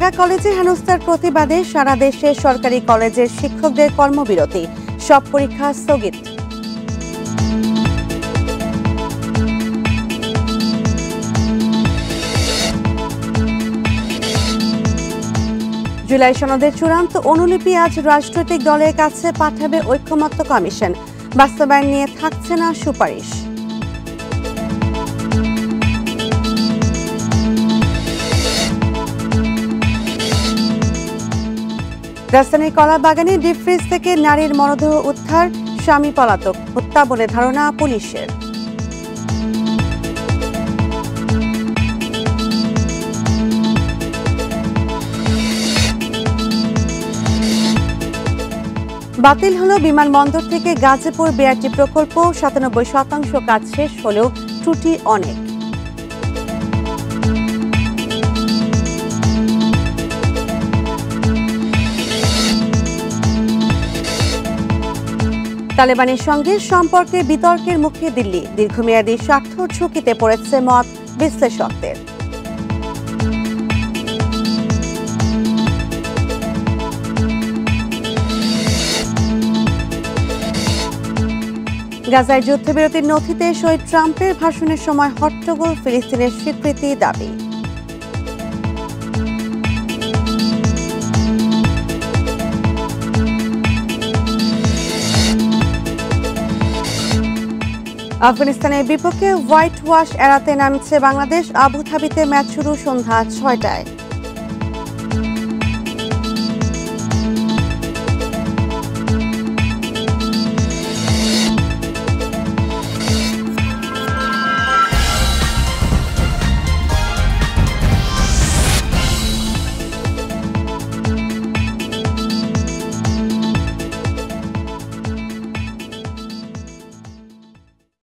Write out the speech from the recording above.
ঢাকা কলেজে হেনস্থার প্রতিবাদে সারা দেশে সরকারি কলেজের শিক্ষকদের কর্মবিরতি, সব পরীক্ষা স্থগিত। জুলাই সনদের চূড়ান্ত অনুলিপি আজ রাজনৈতিক দলের কাছে পাঠাবে ঐকমত্য কমিশন, বাস্তবায়ন নিয়ে থাকছে না সুপারিশ। রাজধানীর কলাবাগানে ডিপ ফ্রিজ থেকে নারীর মরদেহ উদ্ধার, স্বামী পলাতক, হত্যা বলে ধারণা পুলিশের। বাতিল হলো বিমানবন্দর থেকে গাজীপুর বিআরটি প্রকল্প, ৯৭% কাজ শেষ হলেও ত্রুটি অনেক। তালেবানের সঙ্গে সম্পর্কে বিতর্কের মুখে দিল্লি, দীর্ঘমেয়াদী স্বার্থ ঝুঁকিতে পড়েছে মত বিশ্লেষকদের। গাজায় যুদ্ধবিরতির নথিতে শহীদ ট্রাম্পের ভাষণের সময় হট্টগোল, ফিলিস্তিনের স্বীকৃতি দাবি। আফগানিস্তানের বিপক্ষে হোয়াইট ওয়াশ এড়াতে নামছে বাংলাদেশ, আবুধাবিতে ম্যাচ শুরু সন্ধ্যা ৬টায়।